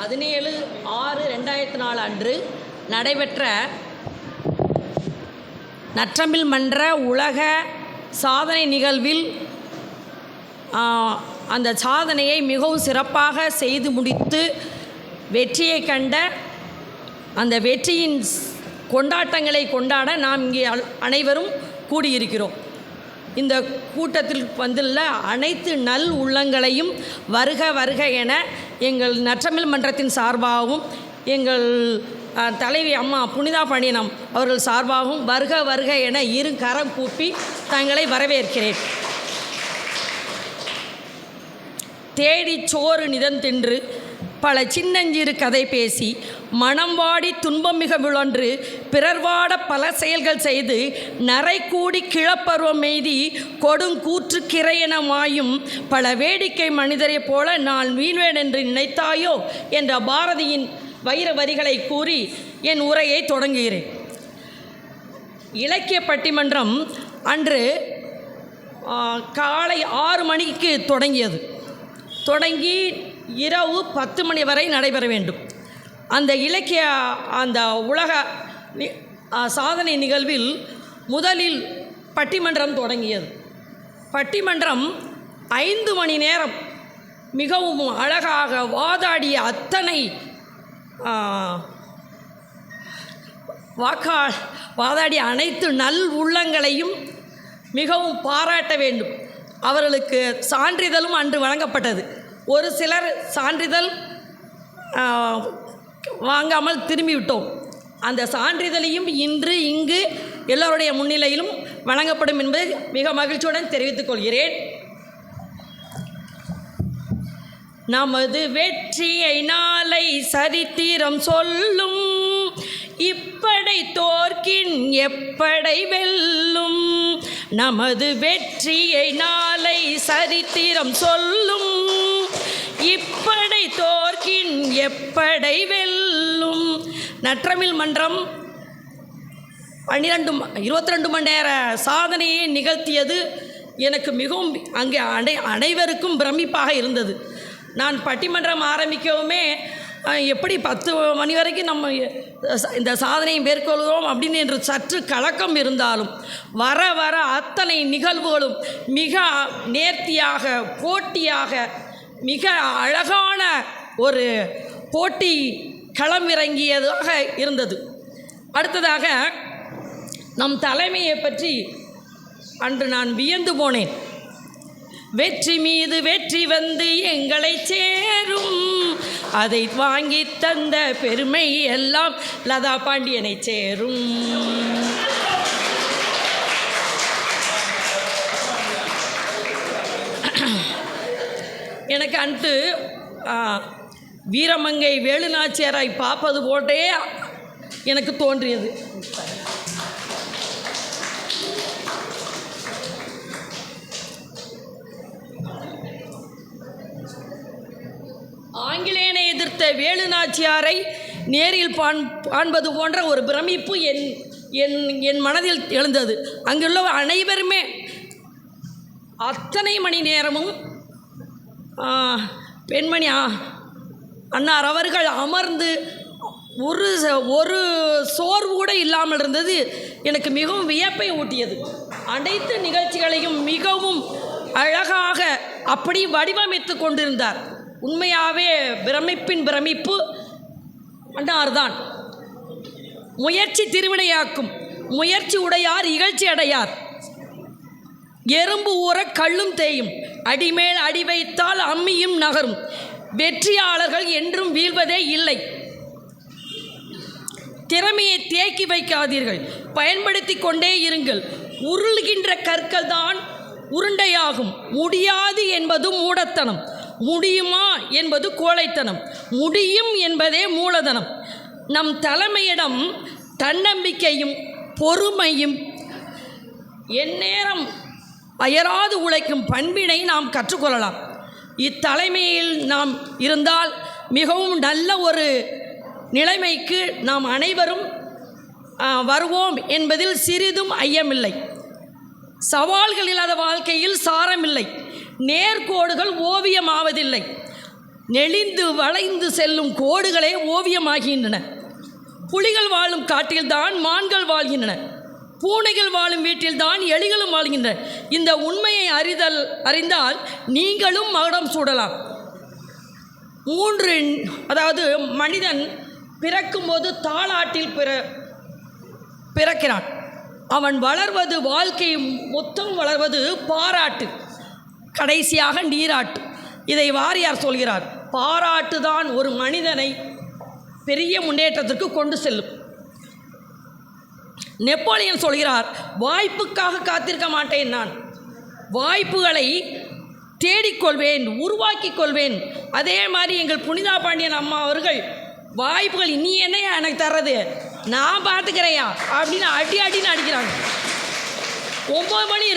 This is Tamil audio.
17/6/2004 அன்று நடைபெற்ற நற்றமிழ் மன்ற உலக சாதனை நிகழ்வில் அந்த சாதனையை மிகவும் சிறப்பாக செய்து முடித்து வெற்றியை கண்ட அந்த வெற்றியின் கொண்டாட்டங்களை கொண்டாட நாம் இங்கே அனைவரும் கூடியிருக்கிறோம். இந்த கூட்டத்தில் வந்துள்ள அனைத்து நல் உள்ளங்களையும் வருக வருக என எங்கள் நற்றமிழ் மன்றத்தின் சார்பாகவும் எங்கள் தலைவி அம்மா புனிதா பணினம் அவர்கள் சார்பாகவும் வருக வருக என இரு கரம் கூப்பி தங்களை வரவேற்கிறேன். தேடிச் சோறு நிதந்தின்று பல சின்னஞ்சிறு கதை பேசி மனம் வாடி துன்பம் மிக விழன்று பிறர்வாட பல செயல்கள் செய்து நரை கூடி கிளப்பருவம் எய்தி கொடுங்கூற்று கிரையென மாயும் பல வேடிக்கை மனிதரைப் போல நான் வீழ்வேன் என்று நினைத்தாயோ என்ற பாரதியின் வைர வரிகளை கூறி என் உரையை தொடங்குகிறேன். இலக்கிய பட்டிமன்றம் அன்று காலை 6 மணிக்கு தொடங்கி இரவு 10 மணி வரை நடைபெற வேண்டும். அந்த அந்த உலக சாதனை நிகழ்வில் முதலில் பட்டிமன்றம் தொடங்கியது. பட்டிமன்றம் 5 மணி நேரம் மிகவும் அழகாக வாதாடிய அத்தனை வாதாடிய அனைத்து நல் உள்ளங்களையும் மிகவும் பாராட்ட வேண்டும். அவர்களுக்கு சான்றிதழும் அன்று வழங்கப்பட்டது. ஒரு சிலர் சான்றிதழ் வாங்காமல் திரும்பிவிட்டோம். அந்த சான்றிதழையும் இன்று இங்கு எல்லோருடைய முன்னிலையிலும் வழங்கப்படும் என்பதை மிக மகிழ்ச்சியுடன் தெரிவித்துக் கொள்கிறேன். நமது வெற்றியை நாளை சரித்திரம் சொல்லும், இப்படை தோற்கின் எப்படை வெல்லும். நமது வெற்றியை நாளை சரித்திரம் சொல்லும், இப்படை தோற்கின் எப்படை வெல்லும். நற்றமிழ் மன்றம் 22 மணி நேர சாதனையை நிகழ்த்தியது எனக்கு மிகவும் அங்கே அனைவருக்கும் பிரமிப்பாக இருந்தது. நான் பட்டிமன்றம் ஆரம்பிக்கவுமே எப்படி 10 மணி வரைக்கும் நம்ம இந்த சாதனையை மேற்கொள்கிறோம் அப்படின்னு என்று சற்று கலக்கம் இருந்தாலும் வர வர அத்தனை நிகழ்வுகளும் மிக நேர்த்தியாக போட்டியாக மிக அழகான ஒரு போட்டி களமிறங்கியதாக இருந்தது. அடுத்ததாக நம் தலைமையை பற்றி அன்று நான் வியந்து போனேன். வெற்றி மீது வெற்றி வந்து எங்களை சேரும், அதை வாங்கி தந்த பெருமை எல்லாம் லதா பாண்டியனை சேரும். எனக்கு அன்று வீரமங்கை வேலுநாச்சியாரை பார்ப்பது போட்டே எனக்கு தோன்றியது. ஆங்கிலேயனை எதிர்த்த வேலுநாச்சியாரை நேரில் காண்பது போன்ற ஒரு பிரமிப்பு என் மனதில் எழுந்தது. அங்குள்ள அனைவருமே அத்தனை மணி நேரமும் பெண்மணி அன்னார் அவர்கள் அமர்ந்து ஒரு சோர்வு கூட இல்லாமல் இருந்தது எனக்கு மிகவும் வியப்பை ஊட்டியது. அனைத்து நிகழ்ச்சிகளையும் மிகவும் அழகாக அப்படி வடிவமைத்து கொண்டிருந்தார். உண்மையாகவே பிரமிப்பின் பிரமிப்பு அன்னார்தான். முயற்சி திருவினையாக்கும், முயற்சி உடையார் இகழ்ச்சி அடையார். எறும்பு ஊற கல்லும் தேயும், அடிமேல் அடி வைத்தால் அம்மியும் நகரும். வெற்றியாளர்கள் என்றும் வீழ்வதே இல்லை. திறமையை தேக்கி வைக்காதீர்கள், பயன்படுத்தி கொண்டே இருங்கள். உருள்கின்ற கற்கள் தான் உருண்டையாகும். முடியாது என்பது மூடத்தனம், முடியுமா என்பது கோழைத்தனம், முடியும் என்பதே மூலதனம். நம் தலைமையிடம் தன்னம்பிக்கையும் பொறுமையும் எந்நேரம் அயராது உழைக்கும் பண்பினை நாம் கற்றுக்கொள்ளலாம். இத்தலைமையில் நாம் இருந்தால் மிகவும் நல்ல ஒரு நிலைமைக்கு நாம் அனைவரும் வருவோம் என்பதில் சிறிதும் ஐயமில்லை. சவால்கள் இல்லாத வாழ்க்கையில் சாரமில்லை. நேர்கோடுகள் ஓவியமாவதில்லை. நெளிந்து வளைந்து செல்லும் கோடுகளே ஓவியமாகின்றன. புலிகள் வாழும் காட்டில்தான் மான்கள் வாழ்கின்றன. பூனைகள் வாழும் வீட்டில்தான் எலிகளும் வாழ்கின்றன. இந்த உண்மையை அறிந்தால் நீங்களும் மகுடம் சூடலாம். அதாவது மனிதன் பிறக்கும்போது தாலாட்டில் பிறக்கிறான். அவன் வளர்வது, வாழ்க்கை மொத்தம் வளர்வது பாராட்டு, கடைசியாக நீராட்டு. இதை வாரியார் சொல்கிறார். பாராட்டு தான் ஒரு மனிதனை பெரிய முன்னேற்றத்திற்கு கொண்டு செல்லும். நெப்போலியன் சொல்கிறார், வாய்ப்புக்காக காத்திருக்க மாட்டேன், நான் வாய்ப்புகளை தேடிக்கொள்வேன், உருவாக்கிக் கொள்வேன். அதே மாதிரி எங்கள் புனிதா பாண்டியன் அம்மா அவர்கள் வாய்ப்புகள் நீ என்னையா எனக்கு தர்றது, நான் பார்த்துக்கிறேயா அப்படின்னு அடின்னு அடிக்கிறாங்க. 9 மணி இருக்கு.